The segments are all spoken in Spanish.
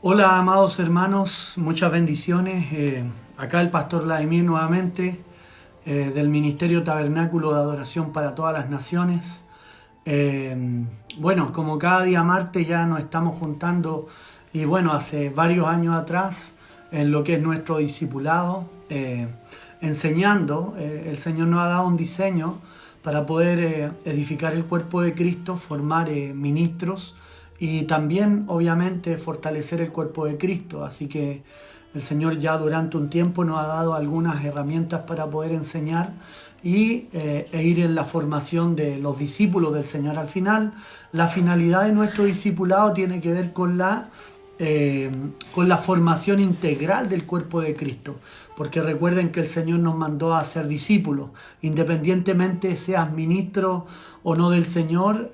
Hola, amados hermanos, muchas bendiciones. Acá el pastor Vladimir nuevamente, del Ministerio Tabernáculo de Adoración para todas las Naciones. Bueno, como cada día martes ya nos estamos juntando y bueno, hace varios años atrás en lo que es nuestro discipulado, enseñando. El Señor nos ha dado un diseño para poder edificar el cuerpo de Cristo, formar ministros y también obviamente fortalecer el cuerpo de Cristo. Así que el Señor ya durante un tiempo nos ha dado algunas herramientas para poder enseñar e ir en la formación de los discípulos del Señor. Al final, la finalidad de nuestro discipulado tiene que ver con la formación integral del cuerpo de Cristo. Porque recuerden que el Señor nos mandó a ser discípulos. Independientemente seas ministro o no del Señor,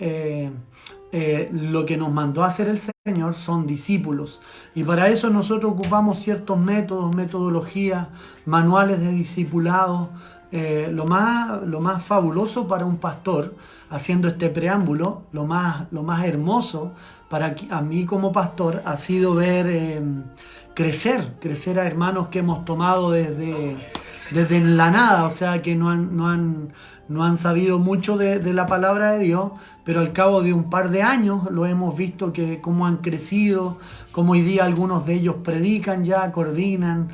lo que nos mandó a hacer el Señor son discípulos. Y para eso nosotros ocupamos ciertos métodos, metodologías, manuales de discipulado. Lo más fabuloso para un pastor, haciendo este preámbulo, lo más hermoso para a mí como pastor ha sido ver crecer a hermanos que hemos tomado desde la nada, o sea, que no han sabido mucho de la palabra de Dios, pero al cabo de un par de años lo hemos visto que cómo han crecido, cómo hoy día algunos de ellos predican ya, coordinan,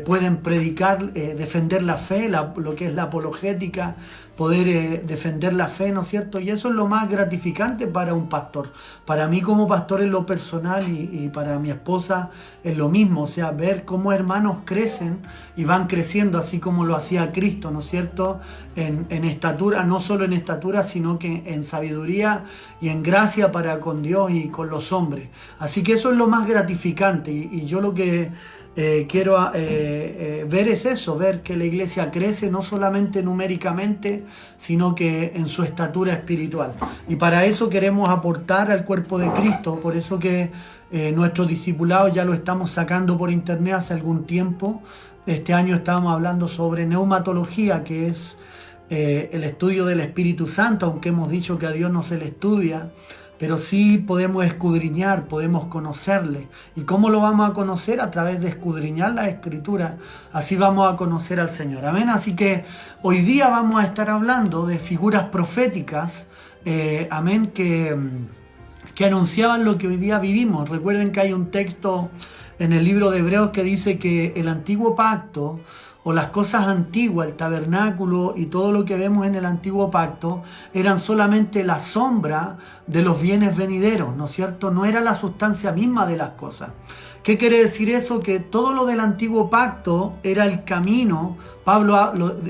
pueden predicar, defender la fe, lo que es la apologética, poder defender la fe, ¿no es cierto? Y eso es lo más gratificante para un pastor. Para mí como pastor en lo personal y para mi esposa es lo mismo, o sea, ver cómo hermanos crecen y van creciendo así como lo hacía Cristo, ¿no es cierto? En estatura, no solo en estatura, sino que en sabiduría y en gracia para con Dios y con los hombres. Así que eso es lo más gratificante y yo lo que quiero ver es eso, ver que la iglesia crece no solamente numéricamente, sino que en su estatura espiritual. Y para eso queremos aportar al cuerpo de Cristo, por eso que nuestro discipulado ya lo estamos sacando por internet hace algún tiempo. Este año estábamos hablando sobre neumatología, que es el estudio del Espíritu Santo, aunque hemos dicho que a Dios no se le estudia, pero sí podemos escudriñar, podemos conocerle. ¿Y cómo lo vamos a conocer? A través de escudriñar la Escritura. Así vamos a conocer al Señor. Amén. Así que hoy día vamos a estar hablando de figuras proféticas, amén, que anunciaban lo que hoy día vivimos. Recuerden que hay un texto en el libro de Hebreos que dice que el antiguo pacto o las cosas antiguas, el tabernáculo y todo lo que vemos en el antiguo pacto eran solamente la sombra de los bienes venideros, ¿no es cierto? No era la sustancia misma de las cosas. ¿Qué quiere decir eso? Que todo lo del antiguo pacto era el camino. Pablo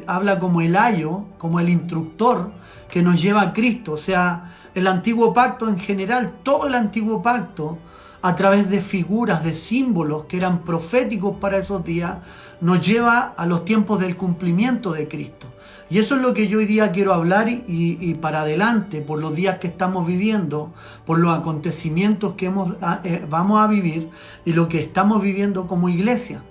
habla como el ayo, como el instructor que nos lleva a Cristo. O sea, el antiguo pacto en general, todo el antiguo pacto, a través de figuras, de símbolos que eran proféticos para esos días, nos lleva a los tiempos del cumplimiento de Cristo. Y eso es lo que yo hoy día quiero hablar y para adelante, por los días que estamos viviendo, por los acontecimientos que vamos a vivir y lo que estamos viviendo como iglesia.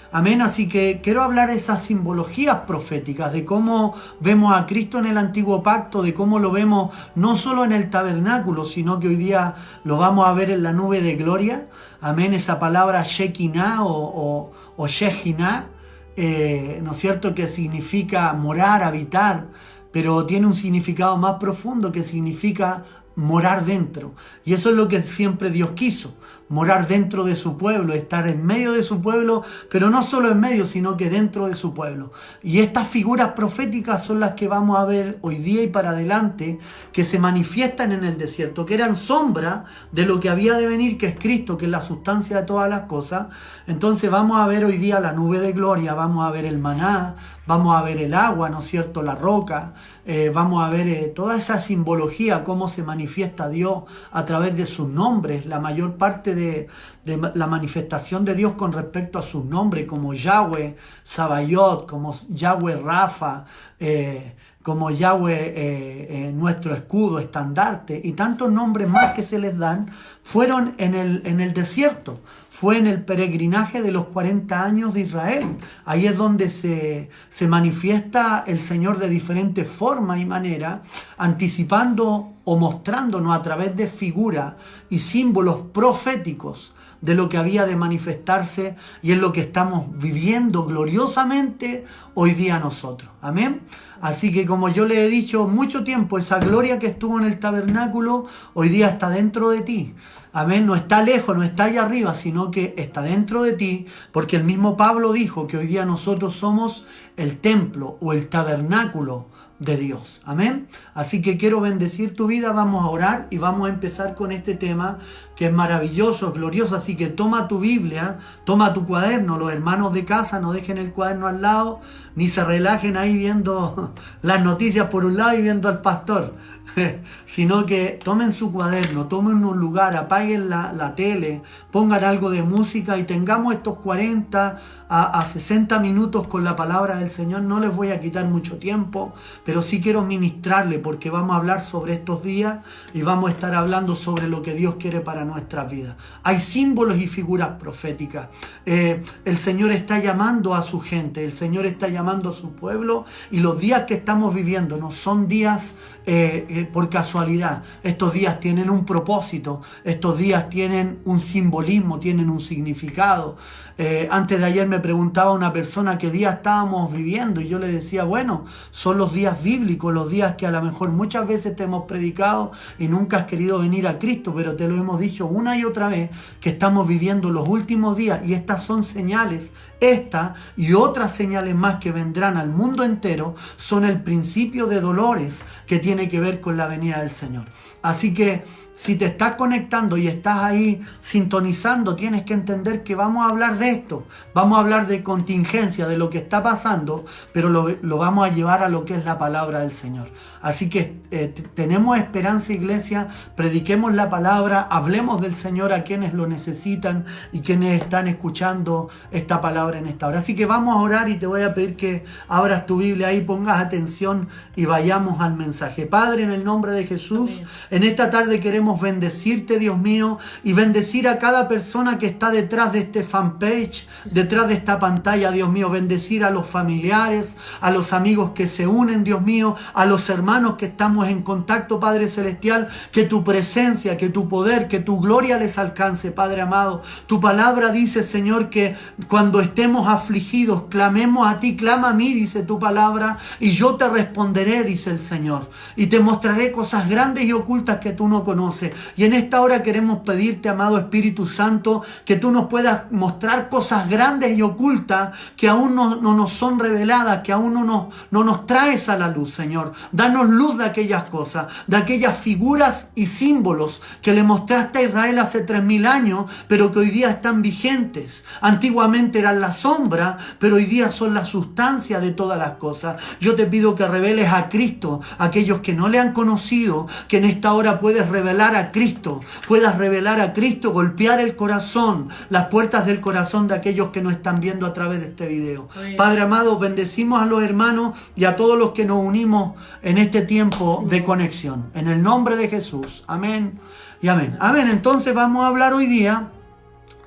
Amén, así que quiero hablar de esas simbologías proféticas, de cómo vemos a Cristo en el antiguo pacto, de cómo lo vemos no solo en el tabernáculo, sino que hoy día lo vamos a ver en la nube de gloria. Amén, esa palabra Shekinah o Shekinah, ¿no es cierto?, que significa morar, habitar, pero tiene un significado más profundo que significa morar dentro. Y eso es lo que siempre Dios quiso, morar dentro de su pueblo, estar en medio de su pueblo, pero no solo en medio, sino que dentro de su pueblo. Y estas figuras proféticas son las que vamos a ver hoy día y para adelante, que se manifiestan en el desierto, que eran sombra de lo que había de venir, que es Cristo, que es la sustancia de todas las cosas. Entonces vamos a ver hoy día la nube de gloria, vamos a ver el maná, vamos a ver el agua, ¿no es cierto?, la roca, vamos a ver toda esa simbología, cómo se manifiesta Dios a través de sus nombres, la mayor parte de la manifestación de Dios con respecto a sus nombres, como Yahweh Sabayot, como Yahweh Rafa, como Yahweh, nuestro escudo, estandarte, y tantos nombres más que se les dan, fueron en el desierto. Fue en el peregrinaje de los 40 años de Israel. Ahí es donde se manifiesta el Señor de diferentes formas y maneras, anticipando o mostrándonos a través de figuras y símbolos proféticos de lo que había de manifestarse y en lo que estamos viviendo gloriosamente hoy día nosotros. Amén. Así que, como yo le he dicho mucho tiempo, esa gloria que estuvo en el tabernáculo hoy día está dentro de ti. Amén. No está lejos, no está allá arriba, sino que está dentro de ti, porque el mismo Pablo dijo que hoy día nosotros somos el templo o el tabernáculo de Dios. Amén. Así que quiero bendecir tu vida. Vamos a orar y vamos a empezar con este tema que es maravilloso, glorioso. Así que toma tu Biblia, toma tu cuaderno. Los hermanos de casa no dejen el cuaderno al lado, ni se relajen ahí viendo las noticias por un lado y viendo al pastor. Sino que tomen su cuaderno, tomen un lugar, apaguen la tele, pongan algo de música y tengamos estos 40 a 60 minutos con la palabra del Señor. No les voy a quitar mucho tiempo, pero sí quiero ministrarle, porque vamos a hablar sobre estos días y vamos a estar hablando sobre lo que Dios quiere para nuestras vidas. Hay símbolos y figuras proféticas. El Señor está llamando a su gente, el Señor está llamando a su pueblo, y los días que estamos viviendo no son días por casualidad. Estos días tienen un propósito, estos días tienen un simbolismo, tienen un significado. Antes de ayer me preguntaba una persona qué día estábamos viviendo, y yo le decía, bueno, son los días bíblicos, los días que a lo mejor muchas veces te hemos predicado y nunca has querido venir a Cristo, pero te lo hemos dicho una y otra vez, que estamos viviendo los últimos días, y estas son señales. Esta y otras señales más que vendrán al mundo entero son el principio de dolores que tiene que ver con la venida del Señor. Así que si te estás conectando y estás ahí sintonizando, tienes que entender que vamos a hablar de esto. Vamos a hablar de contingencia, de lo que está pasando, pero lo vamos a llevar a lo que es la palabra del Señor. Así que tenemos esperanza, iglesia. Prediquemos la palabra, hablemos del Señor a quienes lo necesitan y quienes están escuchando esta palabra en esta hora. Así que vamos a orar, y te voy a pedir que abras tu Biblia ahí, pongas atención y vayamos al mensaje. Padre, en el nombre de Jesús, amén. En esta tarde queremos bendecirte, Dios mío, y bendecir a cada persona que está detrás de este fanpage, detrás de esta pantalla, Dios mío. Bendecir a los familiares, a los amigos que se unen, Dios mío, a los hermanos que estamos en contacto, Padre Celestial. Que tu presencia, que tu poder, que tu gloria les alcance, Padre amado. Tu palabra dice, Señor, que cuando estemos afligidos, clamemos a ti, clama a mí, dice tu palabra, y yo te responderé, dice el Señor, y te mostraré cosas grandes y ocultas que tú no conoces. Y en esta hora queremos pedirte, amado Espíritu Santo, que tú nos puedas mostrar cosas grandes y ocultas que aún no nos son reveladas, que aún no nos traes a la luz, Señor. Danos luz de aquellas cosas, de aquellas figuras y símbolos que le mostraste a Israel hace 3000 años, pero que hoy día están vigentes. Antiguamente eran la sombra, pero hoy día son la sustancia de todas las cosas. Yo te pido que reveles a Cristo a aquellos que no le han conocido, que en esta hora puedes revelar a Cristo, puedas revelar a Cristo, golpear el corazón, las puertas del corazón de aquellos que nos están viendo a través de este video. Padre amado, bendecimos a los hermanos y a todos los que nos unimos en este tiempo de conexión. En el nombre de Jesús. Amén y amén. Amén. Entonces vamos a hablar hoy día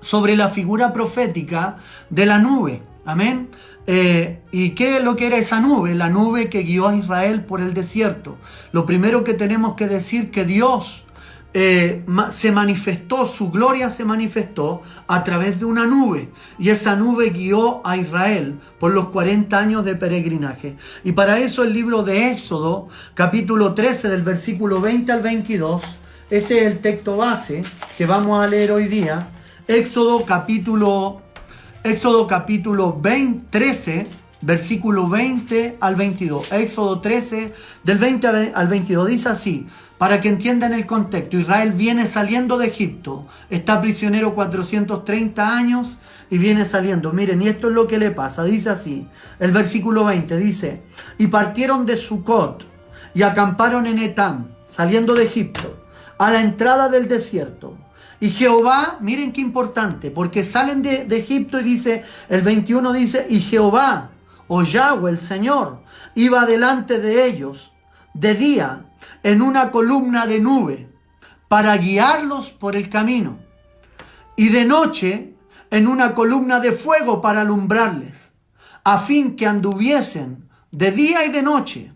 sobre la figura profética de la nube. Amén. ¿Y qué es lo que era esa nube? La nube que guió a Israel por el desierto. Lo primero que tenemos que decir, que Dios se manifestó, su gloria se manifestó a través de una nube, y esa nube guió a Israel por los 40 años de peregrinaje. Y para eso el libro de Éxodo, capítulo 13, del versículo 20 al 22, ese es el texto base que vamos a leer hoy día. Éxodo capítulo 13, versículo 20 al 22. Éxodo 13, del 20 al 22, dice así, para que entiendan el contexto. Israel viene saliendo de Egipto, está prisionero 430 años y viene saliendo. Miren, y esto es lo que le pasa, dice así, el versículo 20, dice, y partieron de Sucot y acamparon en Etam, saliendo de Egipto, a la entrada del desierto. Y Jehová, miren qué importante, porque salen de Egipto, y dice, el 21 dice, y Jehová, o Yahweh, el Señor, iba delante de ellos de día en una columna de nube para guiarlos por el camino, y de noche en una columna de fuego para alumbrarles, a fin que anduviesen de día y de noche.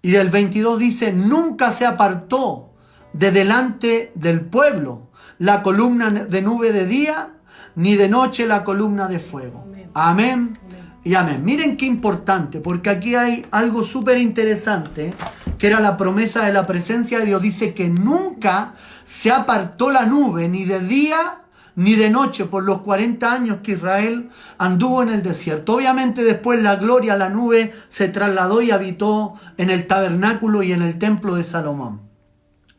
Y del 22 dice, nunca se apartó de delante del pueblo la columna de nube de día, ni de noche la columna de fuego. Amén. Y amén. Miren qué importante, porque aquí hay algo súper interesante, que era la promesa de la presencia de Dios. Dice que nunca se apartó la nube, ni de día ni de noche, por los 40 años que Israel anduvo en el desierto. Obviamente después la gloria, la nube, se trasladó y habitó en el tabernáculo y en el templo de Salomón.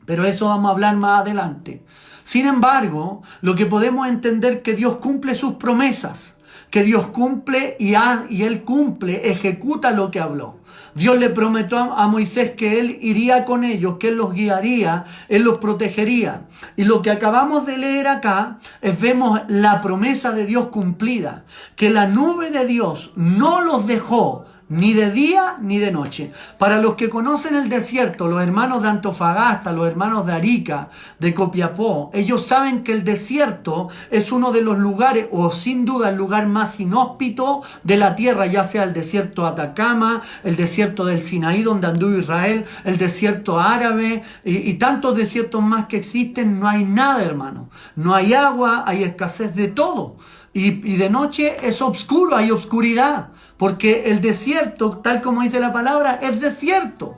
Pero eso vamos a hablar más adelante. Sin embargo, lo que podemos entender es que Dios cumple sus promesas, que Dios cumple y Él cumple, ejecuta lo que habló. Dios le prometió a Moisés que Él iría con ellos, que Él los guiaría, Él los protegería. Y lo que acabamos de leer acá vemos la promesa de Dios cumplida, que la nube de Dios no los dejó ni de día ni de noche. Para los que conocen el desierto, los hermanos de Antofagasta, los hermanos de Arica, de Copiapó, ellos saben que el desierto es uno de los lugares, o sin duda el lugar más inhóspito de la tierra, ya sea el desierto de Atacama, el desierto del Sinaí donde anduvo Israel, el desierto árabe y tantos desiertos más que existen. No hay nada, hermano. No hay agua, hay escasez de todo. Y de noche es oscuro, hay oscuridad. Porque el desierto, tal como dice la palabra, es desierto.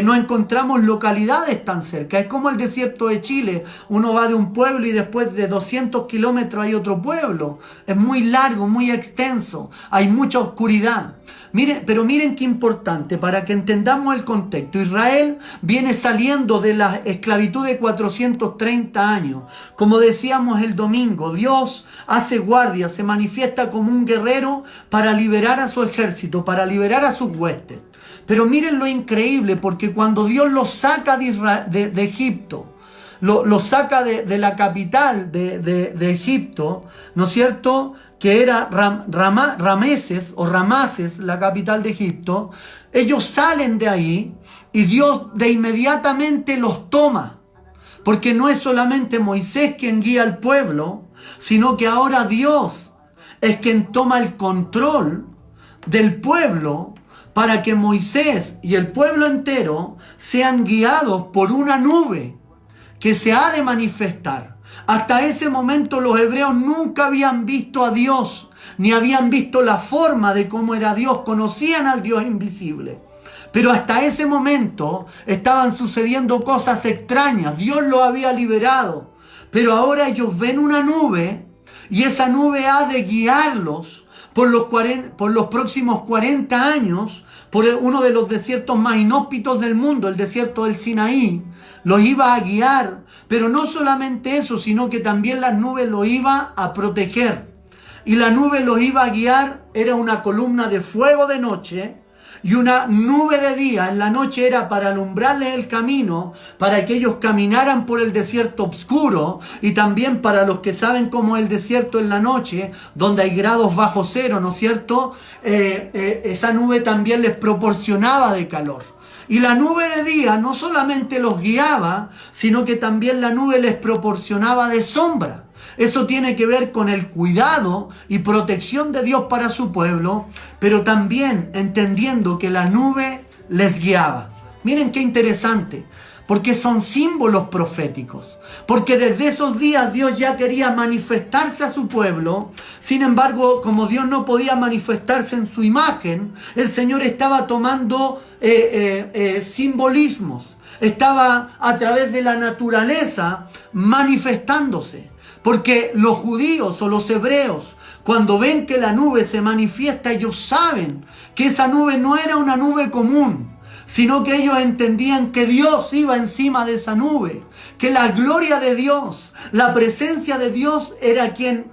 No encontramos localidades tan cerca. Es como el desierto de Chile. Uno va de un pueblo y después de 200 kilómetros hay otro pueblo. Es muy largo, muy extenso. Hay mucha oscuridad. Pero miren qué importante para que entendamos el contexto. Israel viene saliendo de la esclavitud de 430 años. Como decíamos el domingo, Dios hace guardia, se manifiesta como un guerrero para liberar a su ejército, para liberar a sus huestes. Pero miren lo increíble, porque cuando Dios los saca de Egipto, lo saca de la capital de Egipto, ¿no es cierto?, que era Rameses, la capital de Egipto. Ellos salen de ahí y Dios de inmediatamente los toma. Porque no es solamente Moisés quien guía al pueblo, sino que ahora Dios es quien toma el control del pueblo para que Moisés y el pueblo entero sean guiados por una nube que se ha de manifestar. Hasta ese momento los hebreos nunca habían visto a Dios, ni habían visto la forma de cómo era Dios, conocían al Dios invisible. Pero hasta ese momento estaban sucediendo cosas extrañas, Dios los había liberado. Pero ahora ellos ven una nube y esa nube ha de guiarlos por los próximos 40 años, por uno de los desiertos más inhóspitos del mundo, el desierto del Sinaí. Los iba a guiar, pero no solamente eso, sino que también la nube los iba a proteger. Y la nube los iba a guiar, era una columna de fuego de noche y una nube de día. En la noche era para alumbrarles el camino, para que ellos caminaran por el desierto oscuro, y también para los que saben cómo es el desierto en la noche, donde hay grados bajo cero, ¿no es cierto? Esa nube también les proporcionaba de calor. Y la nube de día no solamente los guiaba, sino que también la nube les proporcionaba de sombra. Eso tiene que ver con el cuidado y protección de Dios para su pueblo, pero también entendiendo que la nube les guiaba. Miren qué interesante, porque son símbolos proféticos, porque desde esos días Dios ya quería manifestarse a su pueblo. Sin embargo, como Dios no podía manifestarse en su imagen, el Señor estaba tomando simbolismos, estaba a través de la naturaleza manifestándose. Porque los judíos o los hebreos, cuando ven que la nube se manifiesta, ellos saben que esa nube no era una nube común, sino que ellos entendían que Dios iba encima de esa nube, que la gloria de Dios, la presencia de Dios era quien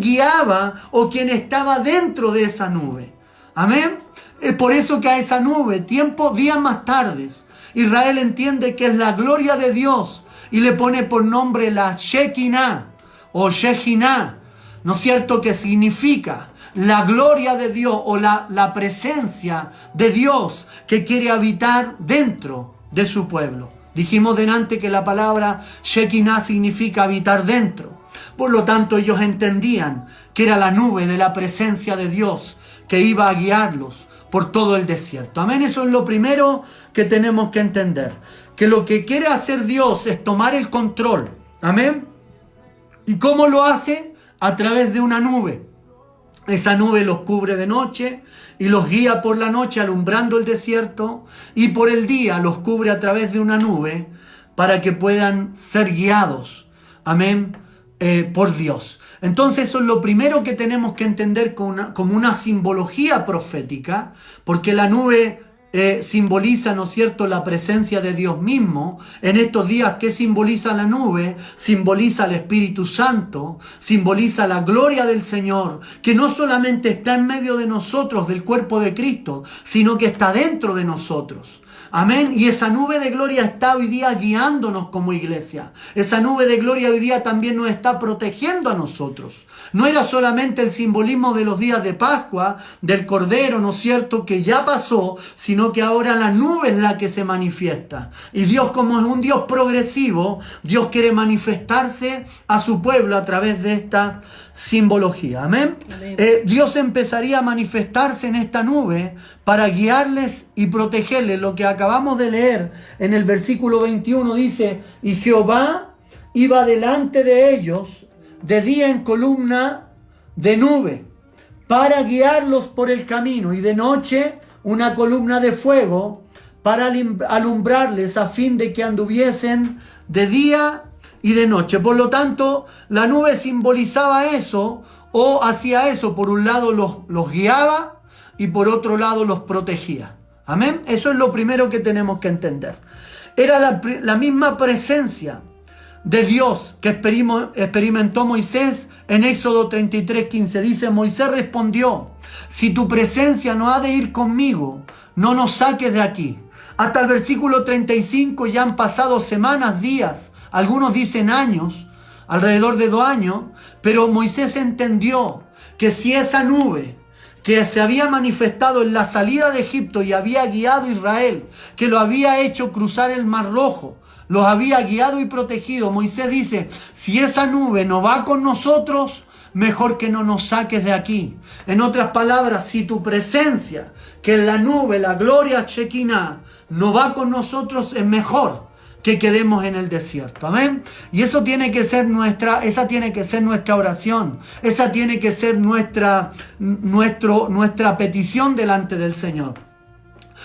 guiaba o quien estaba dentro de esa nube. Amén. Es por eso que a esa nube, días más tarde, Israel entiende que es la gloria de Dios y le pone por nombre la Shekinah o Shekinah, ¿no es cierto?, que significa la gloria de Dios o la presencia de Dios que quiere habitar dentro de su pueblo. Dijimos delante que la palabra Shekinah significa habitar dentro. Por lo tanto, ellos entendían que era la nube de la presencia de Dios que iba a guiarlos por todo el desierto. Amén. Eso es lo primero que tenemos que entender. Que lo que quiere hacer Dios es tomar el control. Amén. ¿Y cómo lo hace? A través de una nube. Esa nube los cubre de noche y los guía por la noche alumbrando el desierto, y por el día los cubre a través de una nube para que puedan ser guiados, amén, por Dios. Entonces eso es lo primero que tenemos que entender como una simbología profética, porque la nube simboliza, ¿no es cierto?, la presencia de Dios mismo. En estos días, ¿qué simboliza la nube? Simboliza el Espíritu Santo, simboliza la gloria del Señor, que no solamente está en medio de nosotros, del cuerpo de Cristo, sino que está dentro de nosotros. Amén. Y esa nube de gloria está hoy día guiándonos como iglesia. Esa nube de gloria hoy día también nos está protegiendo a nosotros. No era solamente el simbolismo de los días de Pascua, del Cordero, ¿no es cierto?, que ya pasó, sino que ahora la nube es la que se manifiesta. Y Dios, como es un Dios progresivo, Dios quiere manifestarse a su pueblo a través de esta simbología. Amén. Amén. Dios empezaría a manifestarse en esta nube para guiarles y protegerles. Lo que acabamos de leer en el versículo 21 dice: y Jehová iba delante de ellos de día en columna de nube para guiarlos por el camino, y de noche una columna de fuego para alumbrarles, a fin de que anduviesen de día y de noche. Por lo tanto, la nube simbolizaba eso, o hacía eso. Por un lado los guiaba y por otro lado los protegía. Amén. Eso es lo primero que tenemos que entender. Era la misma presencia de Dios que experimentó Moisés en Éxodo 33:15. Dice: Moisés respondió: si tu presencia no ha de ir conmigo, no nos saques de aquí. Hasta el versículo 35 ya han pasado semanas, días, algunos dicen años, alrededor de 2 años, pero Moisés entendió que si esa nube que se había manifestado en la salida de Egipto y había guiado a Israel, que lo había hecho cruzar el Mar Rojo, los había guiado y protegido, Moisés dice: si esa nube no va con nosotros, mejor que no nos saques de aquí. En otras palabras, si tu presencia, que en la nube, la gloria Shekinah, no va con nosotros, es mejor que quedemos en el desierto. Amén. Y eso tiene que ser esa tiene que ser nuestra oración. Esa tiene que ser nuestra petición delante del Señor.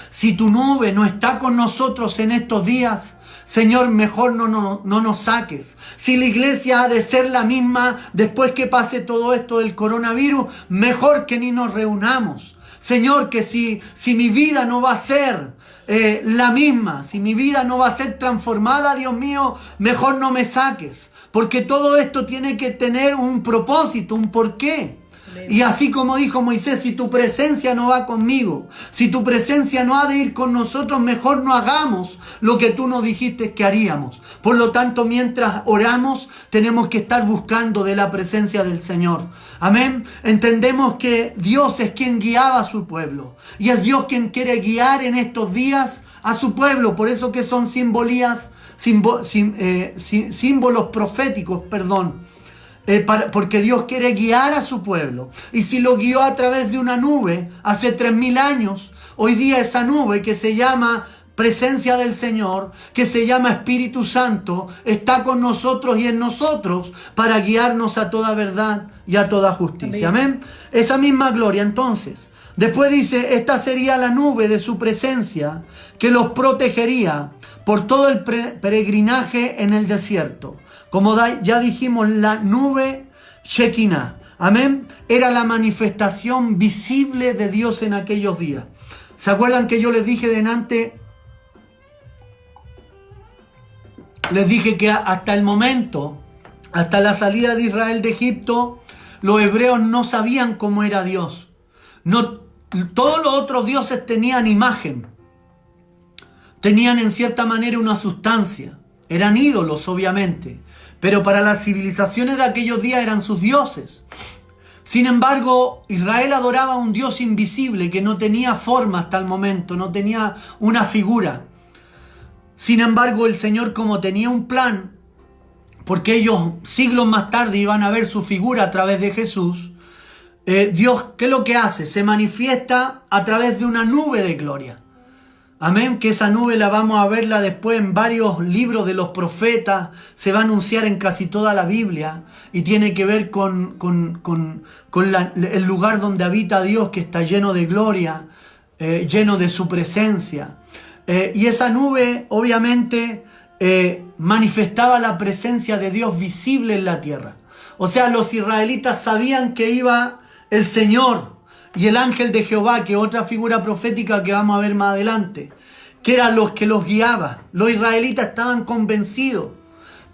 Si tu nube no está con nosotros en estos días, Señor, mejor no nos saques. Si la iglesia ha de ser la misma después que pase todo esto del coronavirus, mejor que ni nos reunamos. Señor, que si mi vida no va a ser la misma, si mi vida no va a ser transformada, Dios mío, mejor no me saques. Porque todo esto tiene que tener un propósito, un porqué. Y así como dijo Moisés: si tu presencia no va conmigo, si tu presencia no ha de ir con nosotros, mejor no hagamos lo que tú nos dijiste que haríamos. Por lo tanto, mientras oramos, tenemos que estar buscando de la presencia del Señor. Amén. Entendemos que Dios es quien guiaba a su pueblo, y es Dios quien quiere guiar en estos días a su pueblo. Por eso que son símbolos proféticos, porque Dios quiere guiar a su pueblo. Y si lo guió a través de una nube hace 3000 años, hoy día esa nube que se llama presencia del Señor, que se llama Espíritu Santo, está con nosotros y en nosotros para guiarnos a toda verdad y a toda justicia. Amén. Esa misma gloria. Entonces, después dice: esta sería la nube de su presencia que los protegería por todo el peregrinaje en el desierto. Como ya dijimos, la nube Shekinah, amén, era la manifestación visible de Dios en aquellos días. ¿Se acuerdan que yo les dije delante? Les dije que hasta el momento, hasta la salida de Israel de Egipto, los hebreos no sabían cómo era Dios. No, todos los otros dioses tenían imagen, tenían en cierta manera una sustancia, eran ídolos obviamente, pero para las civilizaciones de aquellos días eran sus dioses. Sin embargo, Israel adoraba a un Dios invisible que no tenía forma hasta el momento, no tenía una figura. Sin embargo, el Señor, como tenía un plan, porque ellos siglos más tarde iban a ver su figura a través de Jesús, Dios, ¿qué es lo que hace? Se manifiesta a través de una nube de gloria. Amén, que esa nube la vamos a verla después en varios libros de los profetas, se va a anunciar en casi toda la Biblia y tiene que ver con el lugar donde habita Dios, que está lleno de gloria, lleno de su presencia. Y esa nube obviamente manifestaba la presencia de Dios visible en la tierra. O sea, los israelitas sabían que iba el Señor y el ángel de Jehová, que es otra figura profética que vamos a ver más adelante, que eran los que los guiaba. Los israelitas estaban convencidos.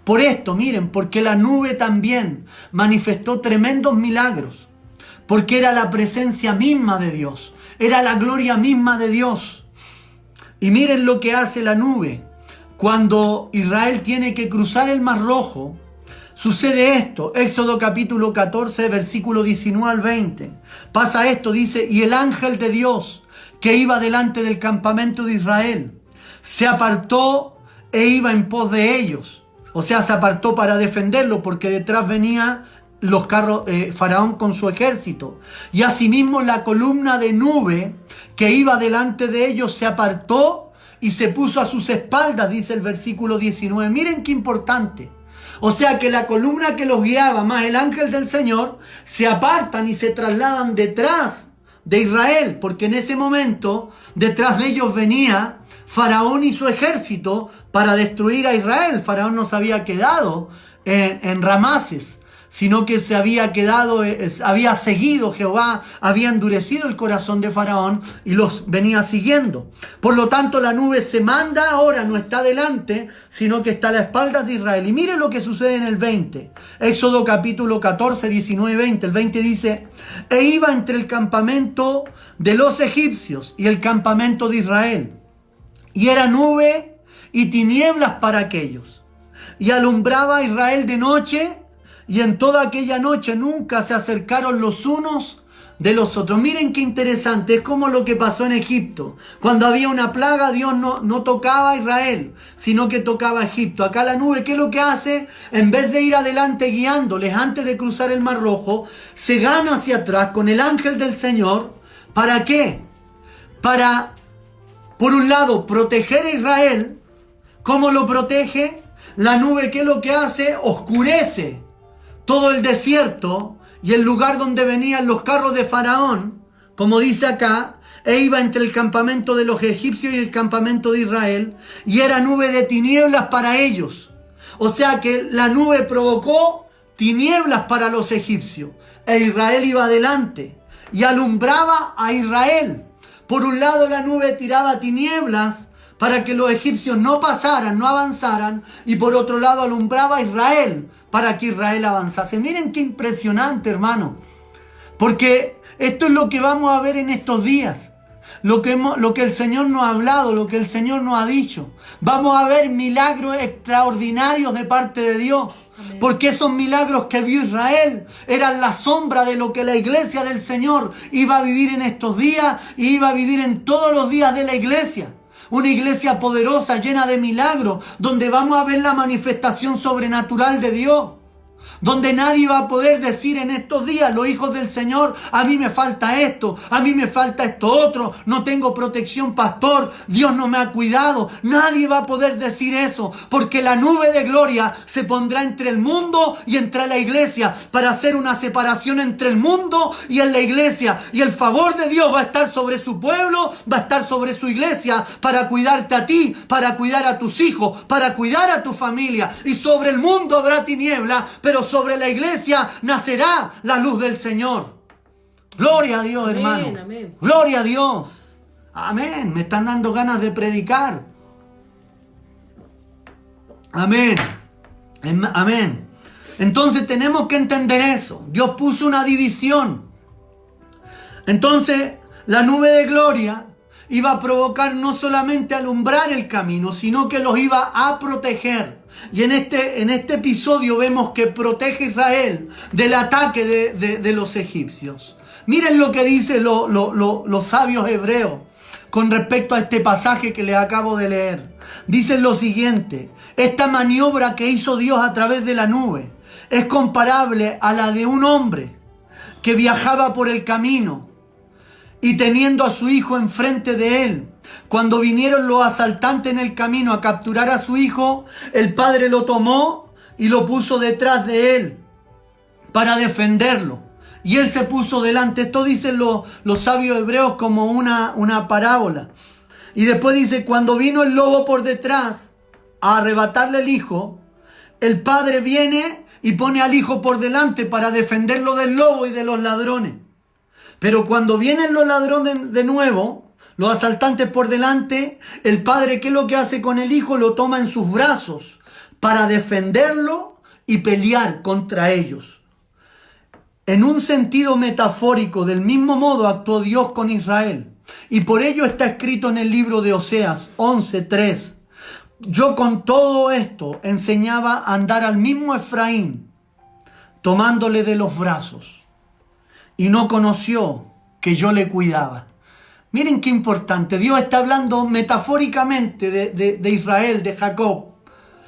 Por esto, miren, porque la nube también manifestó tremendos milagros. Porque era la presencia misma de Dios. Era la gloria misma de Dios. Y miren lo que hace la nube. Cuando Israel tiene que cruzar el Mar Rojo, sucede esto. Éxodo capítulo 14, versículo 19 al 20. Pasa esto, dice, y el ángel de Dios que iba delante del campamento de Israel se apartó e iba en pos de ellos. O sea, se apartó para defenderlo porque detrás venía los carros, Faraón con su ejército. Y asimismo la columna de nube que iba delante de ellos se apartó y se puso a sus espaldas, dice el versículo 19. Miren qué importante. O sea que la columna que los guiaba más el ángel del Señor se apartan y se trasladan detrás de Israel, porque en ese momento detrás de ellos venía Faraón y su ejército para destruir a Israel. Faraón no se había quedado en Ramases, sino que se había quedado, había seguido Jehová, había endurecido el corazón de Faraón y los venía siguiendo. Por lo tanto, la nube se manda ahora, no está delante, sino que está a las espaldas de Israel. Y miren lo que sucede en el 20. Éxodo capítulo 14, 19 y 20. El 20 dice, e iba entre el campamento de los egipcios y el campamento de Israel. Y era nube y tinieblas para aquellos. Y alumbraba a Israel de noche, y en toda aquella noche nunca se acercaron los unos de los otros. Miren qué interesante, es como lo que pasó en Egipto. Cuando había una plaga, Dios no tocaba a Israel, sino que tocaba a Egipto. Acá la nube, ¿qué es lo que hace? En vez de ir adelante guiándoles antes de cruzar el Mar Rojo, se gana hacia atrás con el ángel del Señor. ¿Para qué? Para, por un lado, proteger a Israel. ¿Cómo lo protege? La nube, ¿qué es lo que hace? Oscurece todo el desierto y el lugar donde venían los carros de Faraón, como dice acá, e iba entre el campamento de los egipcios y el campamento de Israel, y era nube de tinieblas para ellos. O sea que la nube provocó tinieblas para los egipcios, e Israel iba adelante y alumbraba a Israel. Por un lado la nube tiraba tinieblas para que los egipcios no pasaran, no avanzaran, y por otro lado alumbraba a Israel para que Israel avanzase. Miren qué impresionante, hermano, porque esto es lo que vamos a ver en estos días, lo que el Señor nos ha hablado, lo que el Señor nos ha dicho. Vamos a ver milagros extraordinarios de parte de Dios. Amén. Porque esos milagros que vio Israel eran la sombra de lo que la iglesia del Señor iba a vivir en estos días y iba a vivir en todos los días de la iglesia. Una iglesia poderosa, llena de milagros, donde vamos a ver la manifestación sobrenatural de Dios. Donde nadie va a poder decir en estos días, los hijos del Señor, a mí me falta esto, a mí me falta esto otro, no tengo protección, pastor, Dios no me ha cuidado. Nadie va a poder decir eso, porque la nube de gloria se pondrá entre el mundo y entre la iglesia, para hacer una separación entre el mundo y en la iglesia. Y el favor de Dios va a estar sobre su pueblo, va a estar sobre su iglesia, para cuidarte a ti, para cuidar a tus hijos, para cuidar a tu familia. Y sobre el mundo habrá tiniebla, pero sobre la iglesia nacerá la luz del Señor. Gloria a Dios, amén, hermano. Amén. Gloria a Dios. Amén. Me están dando ganas de predicar. Amén. Amén. Entonces tenemos que entender eso. Dios puso una división. Entonces la nube de gloria iba a provocar no solamente alumbrar el camino, sino que los iba a proteger. Y en este episodio vemos que protege a Israel del ataque de los egipcios. Miren lo que dicen los sabios hebreos con respecto a este pasaje que les acabo de leer. Dicen lo siguiente: esta maniobra que hizo Dios a través de la nube es comparable a la de un hombre que viajaba por el camino y teniendo a su hijo enfrente de él. Cuando vinieron los asaltantes en el camino a capturar a su hijo, el padre lo tomó y lo puso detrás de él para defenderlo. Y él se puso delante. Esto dicen los sabios hebreos como una parábola. Y después dice, cuando vino el lobo por detrás a arrebatarle el hijo, el padre viene y pone al hijo por delante para defenderlo del lobo y de los ladrones. Pero cuando vienen los ladrones de nuevo, los asaltantes por delante, el padre, ¿qué es lo que hace con el hijo? Lo toma en sus brazos para defenderlo y pelear contra ellos. En un sentido metafórico, del mismo modo actuó Dios con Israel. Y por ello está escrito en el libro de Oseas 11:3. Yo con todo esto enseñaba a andar al mismo Efraín, tomándole de los brazos. Y no conoció que yo le cuidaba. Miren qué importante. Dios está hablando metafóricamente de Israel, de Jacob.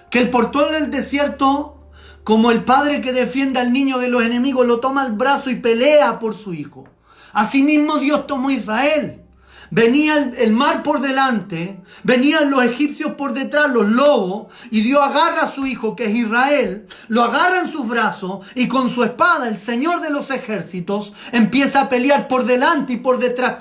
Que el portón del desierto, como el padre que defiende al niño de los enemigos, lo toma al brazo y pelea por su hijo. Asimismo Dios tomó a Israel. Venía el mar por delante, venían los egipcios por detrás, los lobos, y Dios agarra a su hijo, que es Israel, lo agarra en sus brazos y con su espada, el Señor de los ejércitos, empieza a pelear por delante y por detrás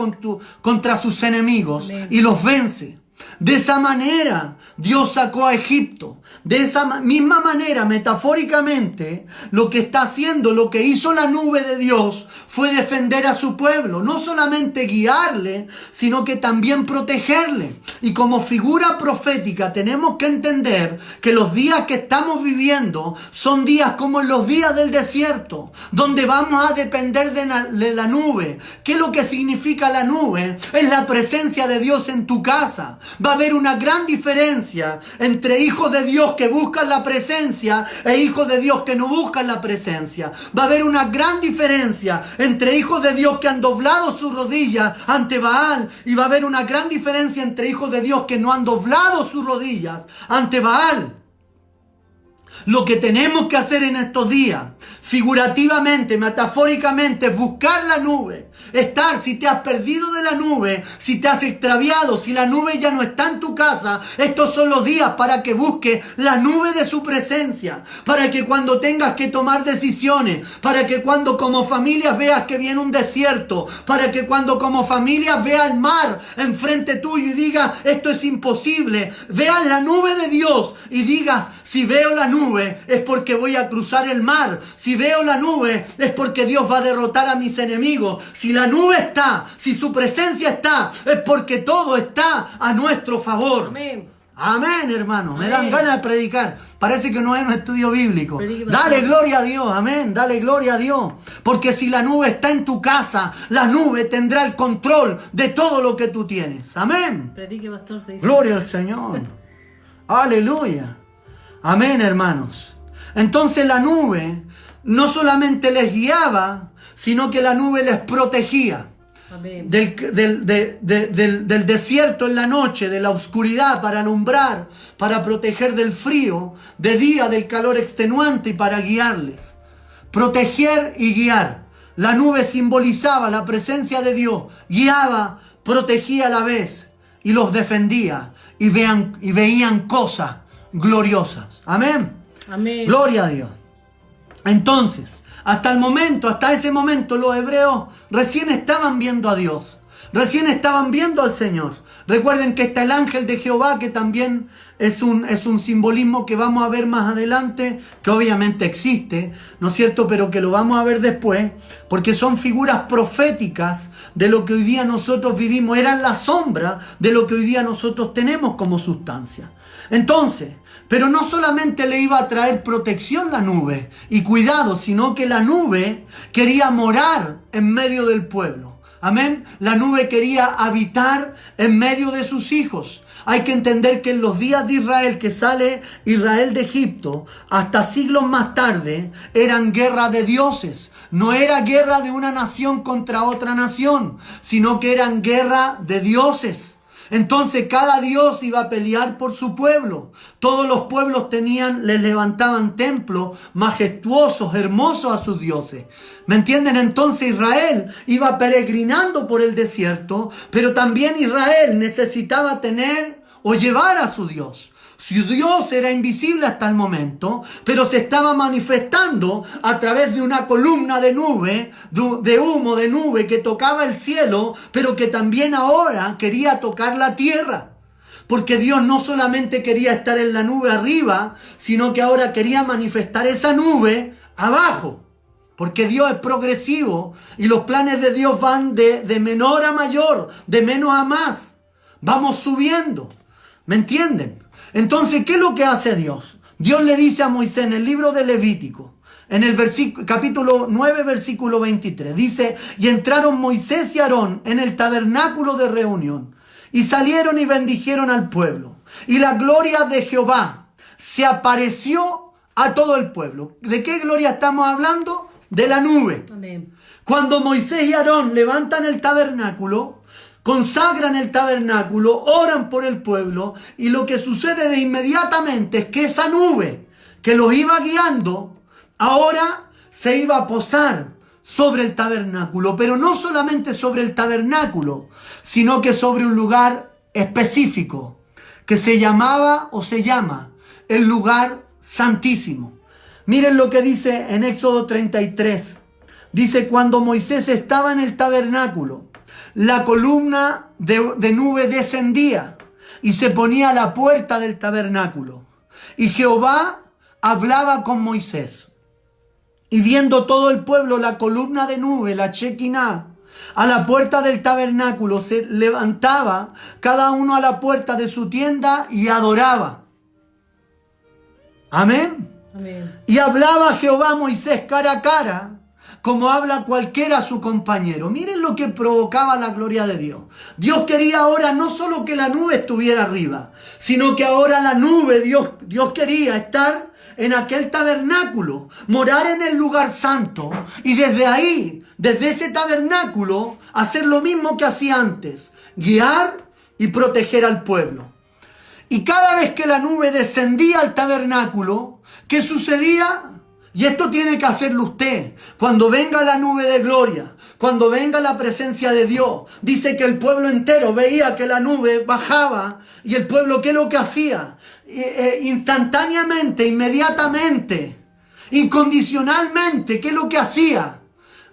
contra sus enemigos. Amén. Y los vence. De esa manera Dios sacó a Egipto. De esa misma manera, metafóricamente, lo que está haciendo, lo que hizo la nube de Dios fue defender a su pueblo. No solamente guiarle, sino que también protegerle. Y como figura profética tenemos que entender que los días que estamos viviendo son días como en los días del desierto, donde vamos a depender de la nube. ¿Qué es lo que significa la nube? Es la presencia de Dios en tu casa. Va a haber una gran diferencia entre hijos de Dios que buscan la presencia e hijos de Dios que no buscan la presencia. Va a haber una gran diferencia entre hijos de Dios que han doblado sus rodillas ante Baal, y va a haber una gran diferencia entre hijos de Dios que no han doblado sus rodillas ante Baal. Lo que tenemos que hacer en estos días, figurativamente, metafóricamente, es buscar la nube. Estar, si te has perdido de la nube, si te has extraviado, si la nube ya no está en tu casa, estos son los días para que busques la nube de su presencia. Para que cuando tengas que tomar decisiones, para que cuando como familia veas que viene un desierto, para que cuando como familia veas el mar enfrente tuyo y digas, esto es imposible, veas la nube de Dios y digas, si veo la nube, es porque voy a cruzar el mar. Si veo la nube, es porque Dios va a derrotar a mis enemigos. Si la nube está, si su presencia está, es porque todo está a nuestro favor. Amén. Amén, hermano. Amén. Me dan ganas de predicar. Parece que no es un estudio bíblico. Dale gloria a Dios. Amén. Dale gloria a Dios. Porque si la nube está en tu casa, la nube tendrá el control de todo lo que tú tienes. Amén. Predique, pastor. Gloria al Señor. Aleluya. Amén, hermanos. Entonces la nube no solamente les guiaba, sino que la nube les protegía. Amén. Del desierto en la noche, de la oscuridad para alumbrar, para proteger del frío, de día del calor extenuante y para guiarles. Proteger y guiar. La nube simbolizaba la presencia de Dios, guiaba, protegía a la vez y los defendía y veían cosas gloriosas. Amén. Amén. Gloria a Dios. Entonces, hasta ese momento, los hebreos recién estaban viendo a Dios. Recién estaban viendo al Señor. Recuerden que está el ángel de Jehová, que también es un simbolismo que vamos a ver más adelante, que obviamente existe, ¿no es cierto? Pero que lo vamos a ver después, porque son figuras proféticas de lo que hoy día nosotros vivimos. Eran la sombra de lo que hoy día nosotros tenemos como sustancia. Entonces, pero no solamente le iba a traer protección la nube y cuidado, sino que la nube quería morar en medio del pueblo. Amén. La nube quería habitar en medio de sus hijos. Hay que entender que en los días de Israel, que sale Israel de Egipto, hasta siglos más tarde, eran guerra de dioses. No era guerra de una nación contra otra nación, sino que eran guerra de dioses. Entonces cada dios iba a pelear por su pueblo. Todos los pueblos les levantaban templos majestuosos, hermosos a sus dioses. ¿Me entienden? Entonces Israel iba peregrinando por el desierto, pero también Israel necesitaba tener o llevar a su Dios. Su Dios era invisible hasta el momento, pero se estaba manifestando a través de una columna de nube, de humo, de nube que tocaba el cielo, pero que también ahora quería tocar la tierra. Porque Dios no solamente quería estar en la nube arriba, sino que ahora quería manifestar esa nube abajo. Porque Dios es progresivo y los planes de Dios van de menor a mayor, de menos a más. Vamos subiendo. ¿Me entienden? Entonces, ¿qué es lo que hace Dios? Dios le dice a Moisés en el libro de Levítico, en el capítulo 9, versículo 23, dice: y entraron Moisés y Aarón en el tabernáculo de reunión, y salieron y bendijeron al pueblo. Y la gloria de Jehová se apareció a todo el pueblo. ¿De qué gloria estamos hablando? De la nube. Amén. Cuando Moisés y Aarón levantan el tabernáculo, consagran el tabernáculo, oran por el pueblo, y lo que sucede de inmediatamente es que esa nube que los iba guiando, ahora se iba a posar sobre el tabernáculo, pero no solamente sobre el tabernáculo, sino que sobre un lugar específico, que se llamaba o se llama el lugar santísimo. Miren lo que dice en Éxodo 33. Dice: cuando Moisés estaba en el tabernáculo, la columna de nube descendía y se ponía a la puerta del tabernáculo. Y Jehová hablaba con Moisés. Y viendo todo el pueblo la columna de nube, la Shekinah, a la puerta del tabernáculo, se levantaba cada uno a la puerta de su tienda y adoraba. Amén. Amén. Y hablaba Jehová a Moisés cara a cara, como habla cualquiera a su compañero. Miren lo que provocaba la gloria de Dios. Dios quería ahora no solo que la nube estuviera arriba, sino que ahora la nube, Dios quería estar en aquel tabernáculo, morar en el lugar santo, y desde ahí, desde ese tabernáculo, hacer lo mismo que hacía antes: guiar y proteger al pueblo. Y cada vez que la nube descendía al tabernáculo, ¿qué sucedía? Y esto tiene que hacerlo usted. Cuando venga la nube de gloria, cuando venga la presencia de Dios, dice que el pueblo entero veía que la nube bajaba. ¿Y el pueblo qué es lo que hacía? Instantáneamente, inmediatamente, incondicionalmente, ¿qué es lo que hacía?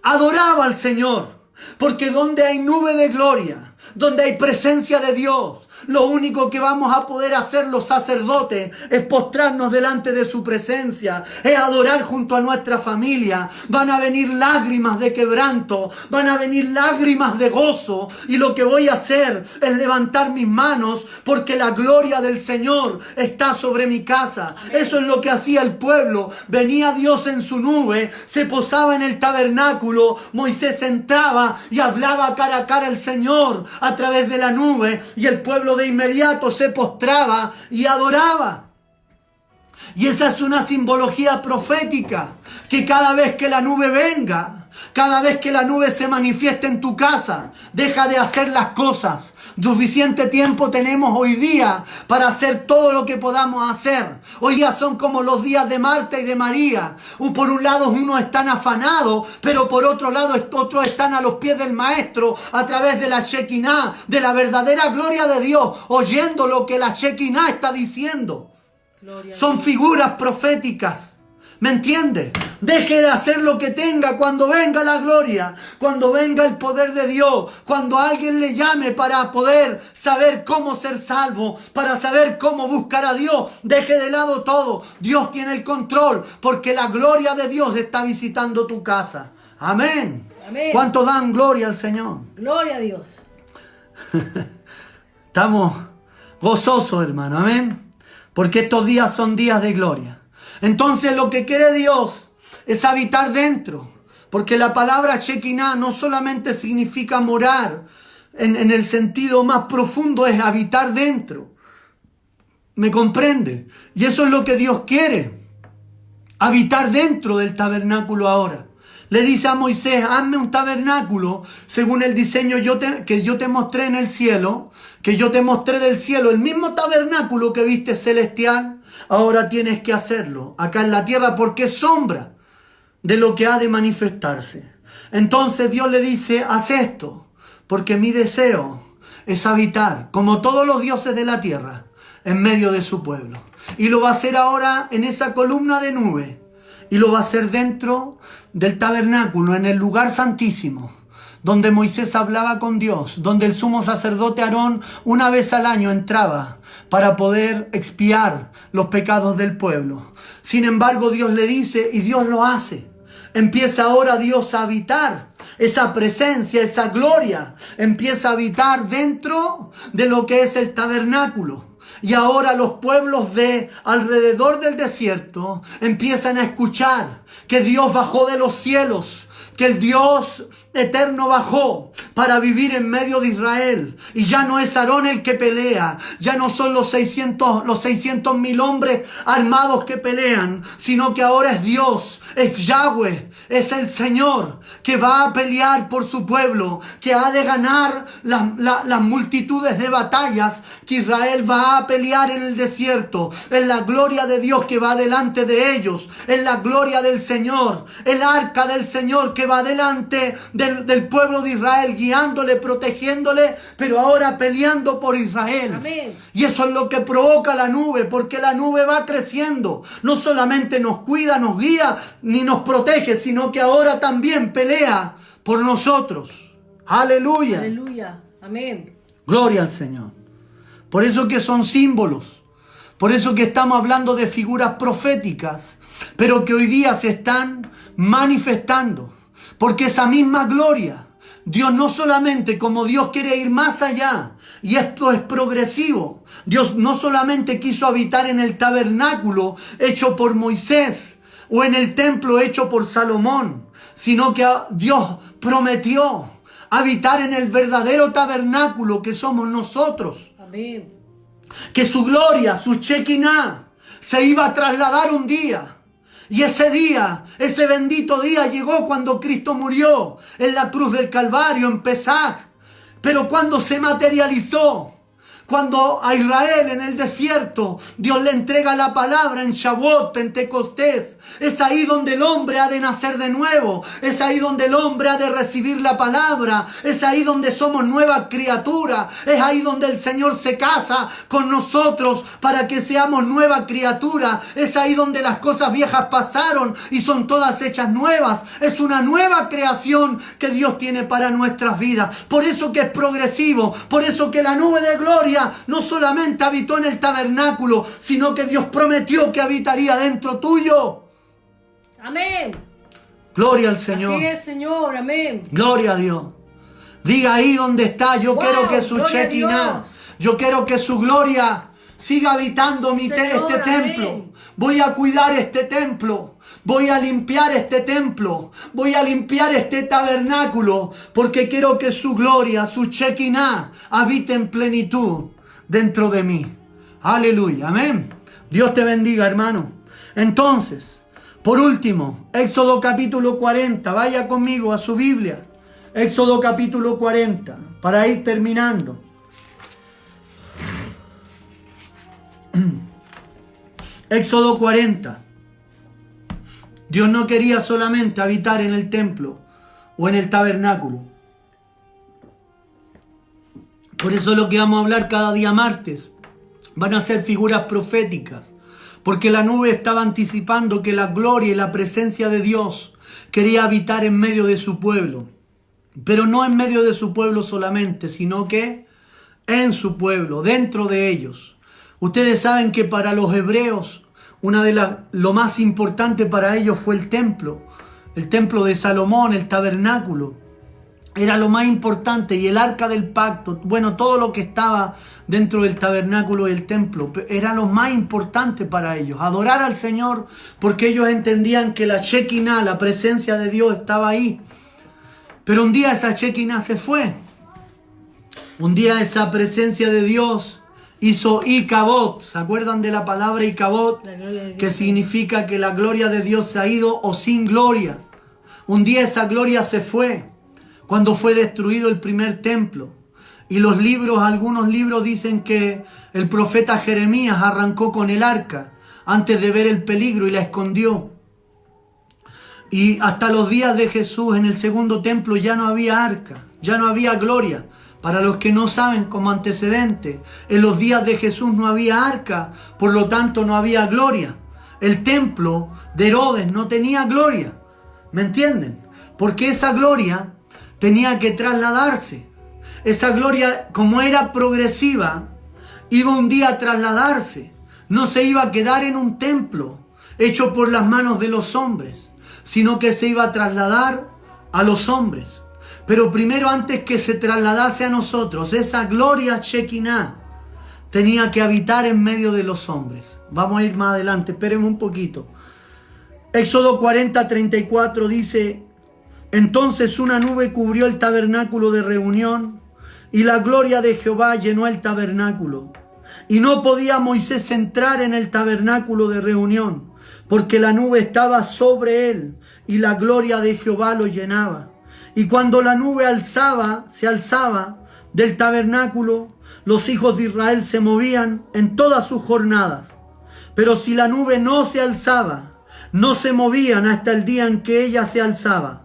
Adoraba al Señor. Porque donde hay nube de gloria, donde hay presencia de Dios, lo único que vamos a poder hacer los sacerdotes es postrarnos delante de su presencia, es adorar junto a nuestra familia. Van a venir lágrimas de quebranto, van a venir lágrimas de gozo, y lo que voy a hacer es levantar mis manos porque la gloria del Señor está sobre mi casa. Eso es lo que hacía el pueblo. Venía Dios en su nube, se posaba en el tabernáculo, Moisés entraba y hablaba cara a cara al Señor a través de la nube, y el pueblo de inmediato se postraba y adoraba. Y esa es una simbología profética, que cada vez que la nube venga, cada vez que la nube se manifieste en tu casa, deja de hacer las cosas. Suficiente tiempo tenemos hoy día para hacer todo lo que podamos hacer. Hoy día son como los días de Marta y de María. Por un lado unos están afanados, pero por otro lado otros están a los pies del Maestro a través de la Shekinah, de la verdadera gloria de Dios, oyendo lo que la Shekinah está diciendo. Son figuras proféticas. ¿Me entiende? Deje de hacer lo que tenga cuando venga la gloria, cuando venga el poder de Dios, cuando alguien le llame para poder saber cómo ser salvo, para saber cómo buscar a Dios. Deje de lado todo. Dios tiene el control, porque la gloria de Dios está visitando tu casa. Amén. Amén. ¿Cuántos dan gloria al Señor? Gloria a Dios. Estamos gozosos, hermano. Amén. Porque estos días son días de gloria. Entonces lo que quiere Dios es habitar dentro. Porque la palabra Shekinah no solamente significa morar en el sentido más profundo, es habitar dentro. ¿Me comprende? Y eso es lo que Dios quiere. Habitar dentro del tabernáculo ahora. Le dice a Moisés, hazme un tabernáculo según el diseño que yo te mostré en el cielo, que yo te mostré del cielo, el mismo tabernáculo que viste celestial, ahora tienes que hacerlo acá en la tierra porque es sombra de lo que ha de manifestarse. Entonces Dios le dice, haz esto, porque mi deseo es habitar, como todos los dioses de la tierra, en medio de su pueblo. Y lo va a hacer ahora en esa columna de nube. Y lo va a hacer dentro del tabernáculo, en el lugar santísimo, donde Moisés hablaba con Dios, donde el sumo sacerdote Aarón una vez al año entraba para poder expiar los pecados del pueblo. Sin embargo, Dios le dice, y Dios lo hace. Empieza ahora Dios a habitar. Esa presencia, esa gloria, empieza a habitar dentro de lo que es el tabernáculo. Y ahora los pueblos de alrededor del desierto empiezan a escuchar que Dios bajó de los cielos, que el Dios eterno bajó para vivir en medio de Israel. Y ya no es Aarón el que pelea, ya no son los 600.000 hombres armados que pelean, sino que ahora es Dios, es Yahweh, es el Señor que va a pelear por su pueblo, que ha de ganar las multitudes de batallas que Israel va a pelear en el desierto. Es la gloria de Dios que va delante de ellos, es la gloria del Señor, el arca del Señor que va delante del pueblo de Israel, guiándole, protegiéndole, pero ahora peleando por Israel. Amén. Y eso es lo que provoca la nube, porque la nube va creciendo. No solamente nos cuida, nos guía, ni nos protege, sino que ahora también pelea por nosotros. Aleluya. Aleluya. Amén. Gloria al Señor. Por eso que son símbolos. Por eso que estamos hablando de figuras proféticas, pero que hoy día se están manifestando. Porque esa misma gloria, Dios no solamente, como Dios quiere ir más allá, y esto es progresivo, Dios no solamente quiso habitar en el tabernáculo hecho por Moisés, o en el templo hecho por Salomón, sino que Dios prometió habitar en el verdadero tabernáculo que somos nosotros. Amén. Que su gloria, su Shekinah, se iba a trasladar un día. Y ese día, ese bendito día llegó cuando Cristo murió en la cruz del Calvario, en Pesaj. Pero cuando se materializó, cuando a Israel en el desierto Dios le entrega la palabra en Shavuot, Pentecostés, es ahí donde el hombre ha de nacer de nuevo, es ahí donde el hombre ha de recibir la palabra, es ahí donde somos nueva criatura, es ahí donde el Señor se casa con nosotros para que seamos nueva criatura, es ahí donde las cosas viejas pasaron y son todas hechas nuevas, es una nueva creación que Dios tiene para nuestras vidas. Por eso que es progresivo, por eso que la nube de gloria no solamente habitó en el tabernáculo, sino que Dios prometió que habitaría dentro tuyo. Amén. Gloria al Señor. Así es, Señor. Amén. Gloria a Dios. Diga ahí donde está, yo quiero que su gloria a Shekinah, Dios. yo quiero que su gloria siga habitando Señor, este templo. amén. Voy a cuidar este templo. Voy a limpiar este templo. Voy a limpiar este tabernáculo. Porque quiero que su gloria, su Shekinah, habite en plenitud dentro de mí. Aleluya. Amén. Dios te bendiga, hermano. Entonces, por último, Éxodo capítulo 40. Vaya conmigo a su Biblia. Éxodo capítulo 40. Para ir terminando. Éxodo 40. Dios no quería solamente habitar en el templo o en el tabernáculo. Por eso lo que vamos a hablar cada día martes van a ser figuras proféticas. Porque la nube estaba anticipando que la gloria y la presencia de Dios quería habitar en medio de su pueblo. Pero no en medio de su pueblo solamente, sino que en su pueblo, dentro de ellos. Ustedes saben que para los hebreos, lo más importante para ellos fue el templo de Salomón, el tabernáculo. Era lo más importante, y el arca del pacto, bueno, todo lo que estaba dentro del tabernáculo y el templo, era lo más importante para ellos. Adorar al Señor, porque ellos entendían que la Shekinah, la presencia de Dios, estaba ahí. Pero un día esa Shekinah se fue. Un día esa presencia de Dios hizo Icabod. ¿Se acuerdan de la palabra Icabod? La gloria de Dios. Que significa que la gloria de Dios se ha ido o sin gloria. Un día esa gloria se fue cuando fue destruido el primer templo. Y algunos libros dicen que el profeta Jeremías arrancó con el arca antes de ver el peligro y la escondió. Y hasta los días de Jesús en el segundo templo ya no había arca, ya no había gloria. Para los que no saben, como antecedente, en los días de Jesús no había arca, por lo tanto no había gloria. El templo de Herodes no tenía gloria, ¿me entienden? Porque esa gloria tenía que trasladarse. Esa gloria, como era progresiva, iba un día a trasladarse. No se iba a quedar en un templo hecho por las manos de los hombres, sino que se iba a trasladar a los hombres. Pero primero, antes que se trasladase a nosotros, esa gloria Shekinah tenía que habitar en medio de los hombres. Vamos a ir más adelante, espérenme un poquito. Éxodo 40:34 dice: entonces una nube cubrió el tabernáculo de reunión, y la gloria de Jehová llenó el tabernáculo. Y no podía Moisés entrar en el tabernáculo de reunión, porque la nube estaba sobre él, y la gloria de Jehová lo llenaba. Y cuando la nube se alzaba del tabernáculo, los hijos de Israel se movían en todas sus jornadas. Pero si la nube no se alzaba, no se movían hasta el día en que ella se alzaba,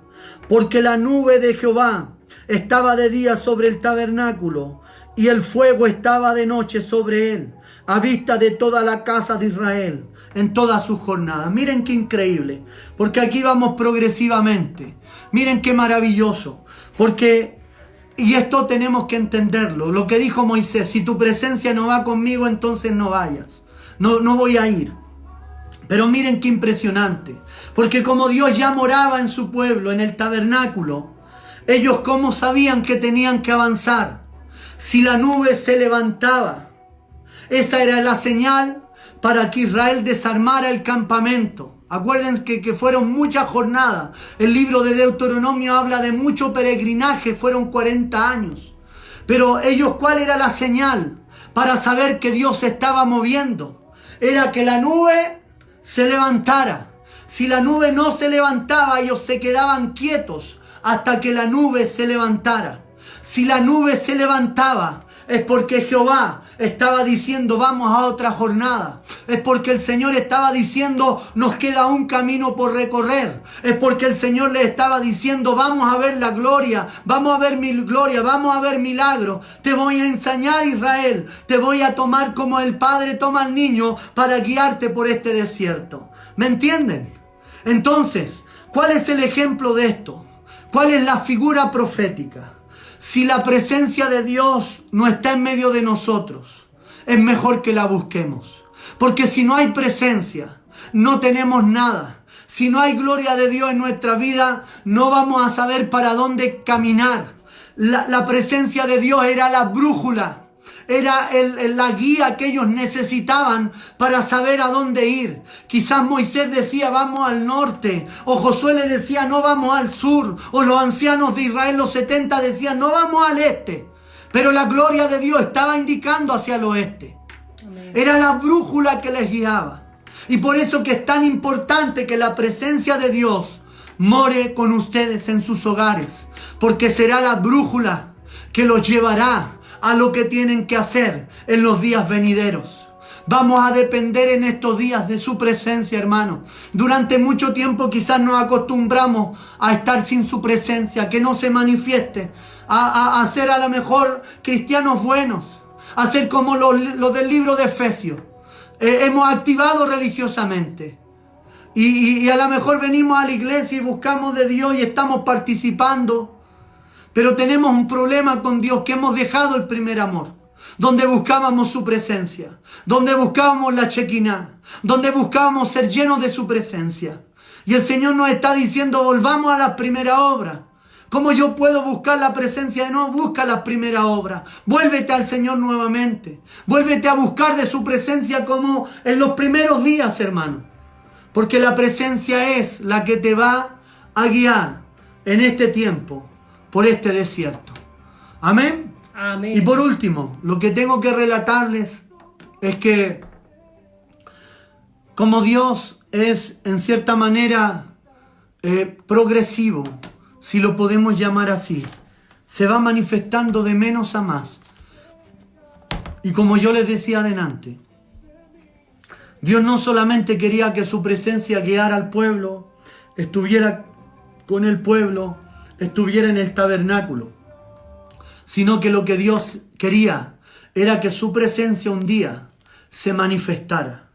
porque la nube de Jehová estaba de día sobre el tabernáculo, y el fuego estaba de noche sobre él, a vista de toda la casa de Israel, en todas sus jornadas. Miren qué increíble, porque aquí vamos progresivamente. Miren qué maravilloso, porque, y esto tenemos que entenderlo, lo que dijo Moisés: si tu presencia no va conmigo, entonces no vayas, no voy a ir. Pero miren qué impresionante, porque como Dios ya moraba en su pueblo, en el tabernáculo, ellos cómo sabían que tenían que avanzar. Si la nube se levantaba, esa era la señal para que Israel desarmara el campamento. Acuérdense que fueron muchas jornadas. El libro de Deuteronomio habla de mucho peregrinaje, fueron 40 años. Pero ellos, ¿cuál era la señal para saber que Dios se estaba moviendo? Era que la nube se levantara. Si la nube no se levantaba, ellos se quedaban quietos hasta que la nube se levantara. Si la nube se levantaba, es porque Jehová estaba diciendo: vamos a otra jornada. Es porque el Señor estaba diciendo: nos queda un camino por recorrer. Es porque el Señor le estaba diciendo: vamos a ver la gloria, vamos a ver mi gloria, vamos a ver milagros. Te voy a enseñar, Israel, te voy a tomar como el padre toma al niño para guiarte por este desierto. ¿Me entienden? Entonces, ¿cuál es el ejemplo de esto? ¿Cuál es la figura profética? Si la presencia de Dios no está en medio de nosotros, es mejor que la busquemos. Porque si no hay presencia, no tenemos nada. Si no hay gloria de Dios en nuestra vida, no vamos a saber para dónde caminar. La presencia de Dios era la brújula. Era la guía que ellos necesitaban para saber a dónde ir. Quizás Moisés decía: vamos al norte. O Josué le decía: no, vamos al sur. O los ancianos de Israel, los 70, decían: no, vamos al este. Pero la gloria de Dios estaba indicando hacia el oeste. Amén. Era la brújula que les guiaba. Y por eso que es tan importante que la presencia de Dios more con ustedes en sus hogares. Porque será la brújula que los llevará a lo que tienen que hacer en los días venideros. Vamos a depender en estos días de su presencia, hermano. Durante mucho tiempo quizás nos acostumbramos a estar sin su presencia, que no se manifieste, a ser a lo mejor cristianos buenos, a ser como los del libro de Efesios. Hemos activado religiosamente. Y a lo mejor venimos a la iglesia y buscamos de Dios y estamos participando. Pero tenemos un problema con Dios, que hemos dejado el primer amor, donde buscábamos su presencia, donde buscábamos la Shekinah, donde buscábamos ser llenos de su presencia. Y el Señor nos está diciendo: volvamos a la primera obra. ¿Cómo yo puedo buscar la presencia? No, busca la primera obra. Vuélvete al Señor nuevamente. Vuélvete a buscar de su presencia como en los primeros días, hermano. Porque la presencia es la que te va a guiar en este tiempo, por este desierto. Amén. Amén. Y por último, lo que tengo que relatarles es que como Dios es en cierta manera progresivo, si lo podemos llamar así. Se va manifestando de menos a más. Y como yo les decía adelante, Dios no solamente quería que su presencia guiara al pueblo, estuviera con el pueblo, estuviera en el tabernáculo, sino que lo que Dios quería era que su presencia un día se manifestara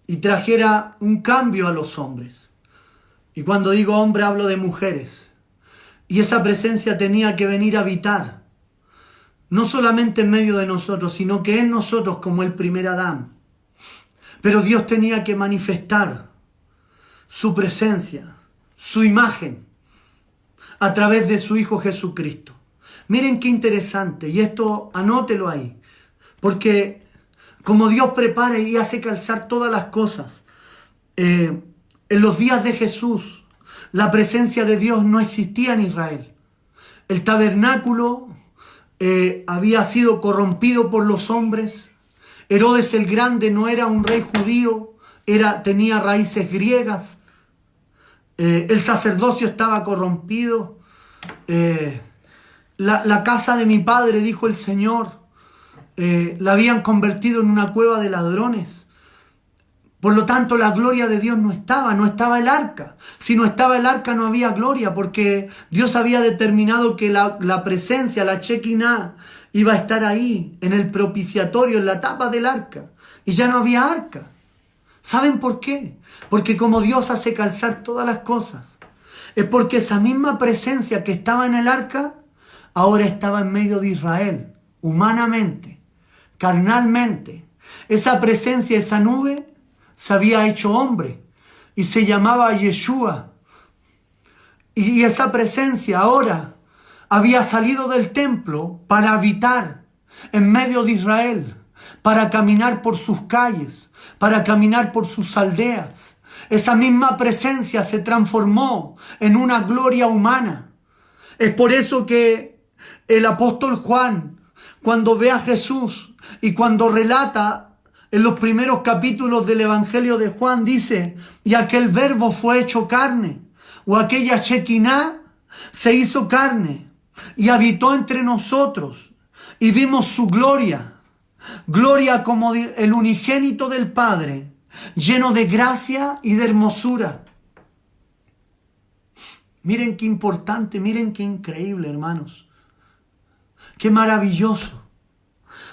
y trajera un cambio a los hombres. Y cuando digo hombre hablo de mujeres. Y esa presencia tenía que venir a habitar, no solamente en medio de nosotros, sino que en nosotros como el primer Adán. Pero Dios tenía que manifestar su presencia, su imagen, a través de su Hijo Jesucristo. Miren qué interesante, y esto anótelo ahí, porque como Dios prepara y hace calzar todas las cosas, en los días de Jesús, la presencia de Dios no existía en Israel. El tabernáculo había sido corrompido por los hombres. Herodes el Grande no era un rey judío, tenía raíces griegas. El sacerdocio estaba corrompido. La casa de mi padre, dijo el Señor, la habían convertido en una cueva de ladrones. Por lo tanto, la gloria de Dios no estaba el arca. Si no estaba el arca, no había gloria, porque Dios había determinado que la presencia, la Shekinah, iba a estar ahí, en el propiciatorio, en la tapa del arca. Y ya no había arca. ¿Saben por qué? Porque como Dios hace calzar todas las cosas, es porque esa misma presencia que estaba en el arca, ahora estaba en medio de Israel, humanamente, carnalmente. Esa presencia, esa nube, se había hecho hombre y se llamaba Yeshua. Y esa presencia ahora había salido del templo para habitar en medio de Israel, para caminar por sus calles, para caminar por sus aldeas. Esa misma presencia se transformó en una gloria humana. Es por eso que el apóstol Juan, cuando ve a Jesús y cuando relata en los primeros capítulos del Evangelio de Juan, dice, y aquel verbo fue hecho carne, o aquella Shekinah se hizo carne y habitó entre nosotros y vimos su gloria, gloria como el unigénito del Padre, lleno de gracia y de hermosura. Miren qué importante, miren qué increíble, hermanos. Qué maravilloso.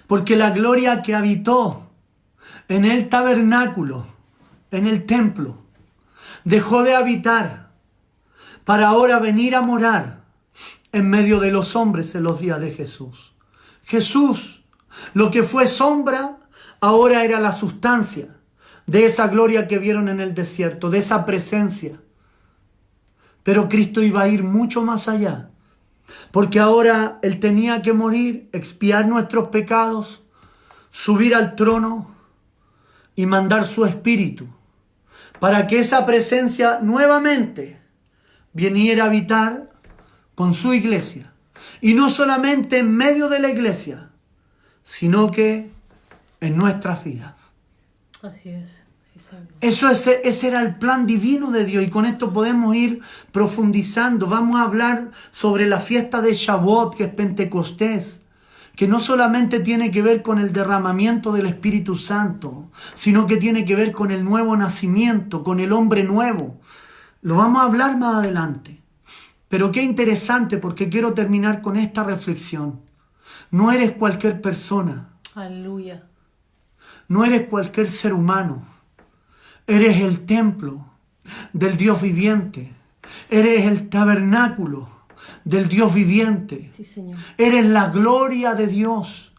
Porque la gloria que habitó en el tabernáculo, en el templo, dejó de habitar para ahora venir a morar en medio de los hombres en los días de Jesús. Jesús, lo que fue sombra, ahora era la sustancia de esa gloria que vieron en el desierto, de esa presencia. Pero Cristo iba a ir mucho más allá, porque ahora Él tenía que morir, expiar nuestros pecados, subir al trono y mandar su Espíritu, para que esa presencia nuevamente viniera a habitar con su iglesia. Y no solamente en medio de la iglesia, sino que en nuestras vidas. Así es. Sí, Señor. Ese era el plan divino de Dios, y con esto podemos ir profundizando. Vamos a hablar sobre la fiesta de Shavuot, que es Pentecostés, que no solamente tiene que ver con el derramamiento del Espíritu Santo, sino que tiene que ver con el nuevo nacimiento, con el hombre nuevo. Lo vamos a hablar más adelante. Pero qué interesante, porque quiero terminar con esta reflexión. No eres cualquier persona. Aleluya. No eres cualquier ser humano. Eres el templo del Dios viviente. Eres el tabernáculo del Dios viviente. Sí, Señor. Eres la gloria de Dios.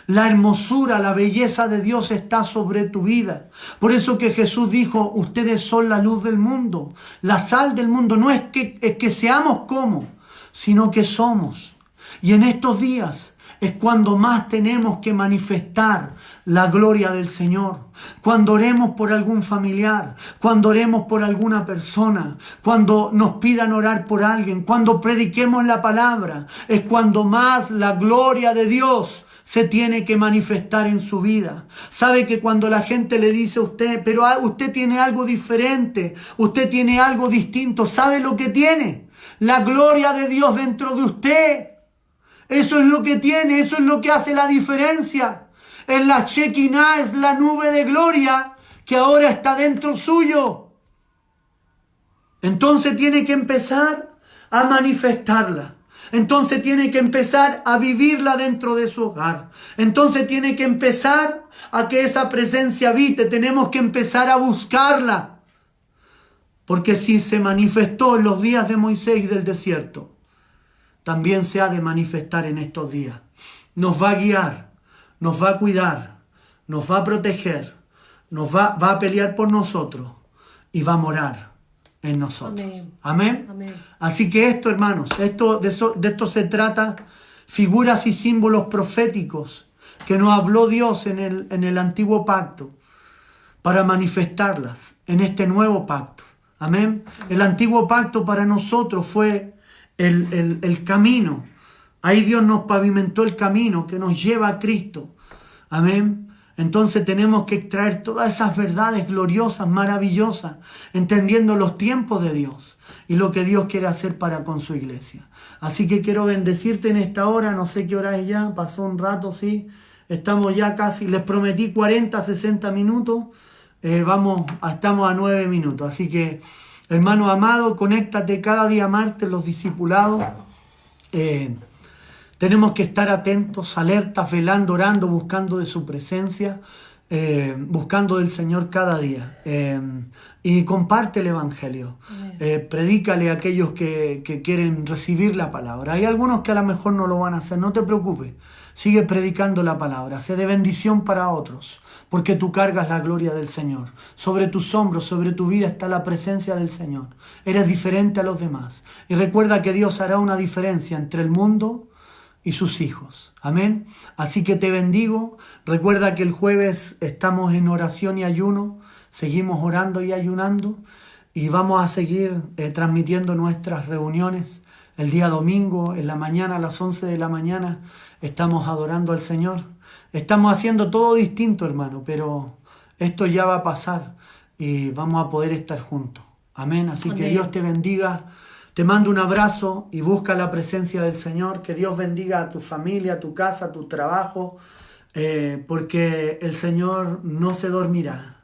La hermosura, la belleza de Dios está sobre tu vida. Por eso que Jesús dijo, ustedes son la luz del mundo, la sal del mundo. No es que seamos como, sino que somos. Y en estos días es cuando más tenemos que manifestar la gloria del Señor. Cuando oremos por algún familiar, cuando oremos por alguna persona, cuando nos pidan orar por alguien, cuando prediquemos la palabra, es cuando más la gloria de Dios se tiene que manifestar en su vida. Sabe que cuando la gente le dice a usted, pero usted tiene algo diferente, usted tiene algo distinto, ¿sabe lo que tiene? La gloria de Dios dentro de usted. Eso es lo que tiene, eso es lo que hace la diferencia. Es la Shekinah, es la nube de gloria que ahora está dentro suyo. Entonces tiene que empezar a manifestarla. Entonces tiene que empezar a vivirla dentro de su hogar. Entonces tiene que empezar a que esa presencia habite. Tenemos que empezar a buscarla. Porque si se manifestó en los días de Moisés y del desierto, también se ha de manifestar en estos días. Nos va a guiar, nos va a cuidar, nos va a proteger, va a pelear por nosotros y va a morar en nosotros. Amén. Amén. Amén. Así que esto, hermanos, de esto se trata, figuras y símbolos proféticos que nos habló Dios en el antiguo pacto para manifestarlas en este nuevo pacto. Amén. El antiguo pacto para nosotros fue el camino. Ahí Dios nos pavimentó el camino que nos lleva a Cristo. Amén. Entonces tenemos que extraer todas esas verdades gloriosas, maravillosas, entendiendo los tiempos de Dios y lo que Dios quiere hacer para con su iglesia. Así que quiero bendecirte en esta hora, no sé qué hora es ya, pasó un rato, sí, estamos ya casi, les prometí 40, 60 minutos, estamos a 9 minutos, así que hermano amado, conéctate cada día martes los discipulados. Tenemos que estar atentos, alertas, velando, orando, buscando de su presencia, buscando del Señor cada día. Y comparte el Evangelio. Predícale a aquellos que quieren recibir la palabra. Hay algunos que a lo mejor no lo van a hacer, no te preocupes. Sigue predicando la palabra, sé de bendición para otros, porque tú cargas la gloria del Señor. Sobre tus hombros, sobre tu vida está la presencia del Señor. Eres diferente a los demás. Y recuerda que Dios hará una diferencia entre el mundo y sus hijos. Amén. Así que te bendigo. Recuerda que el jueves estamos en oración y ayuno. Seguimos orando y ayunando. Y vamos a seguir transmitiendo nuestras reuniones. El día domingo, en la mañana, a las 11 de la mañana, estamos adorando al Señor. Estamos haciendo todo distinto, hermano, pero esto ya va a pasar y vamos a poder estar juntos. Amén. Así que Dios te bendiga. Te mando un abrazo y busca la presencia del Señor. Que Dios bendiga a tu familia, a tu casa, a tu trabajo, porque el Señor no se dormirá.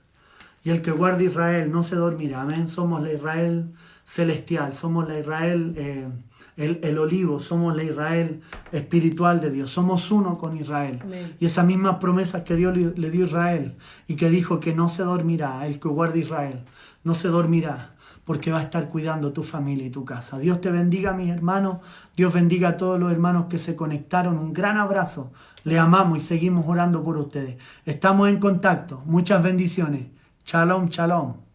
Y el que guarda Israel no se dormirá. Amén. Somos la Israel celestial, somos la Israel, el olivo, somos la Israel espiritual de Dios. Somos uno con Israel. Amén. Y esas mismas promesas que Dios le dio a Israel y que dijo que no se dormirá, el que guarda Israel no se dormirá, porque va a estar cuidando tu familia y tu casa. Dios te bendiga, mis hermanos. Dios bendiga a todos los hermanos que se conectaron. Un gran abrazo. Les amamos y seguimos orando por ustedes. Estamos en contacto. Muchas bendiciones. Shalom, shalom.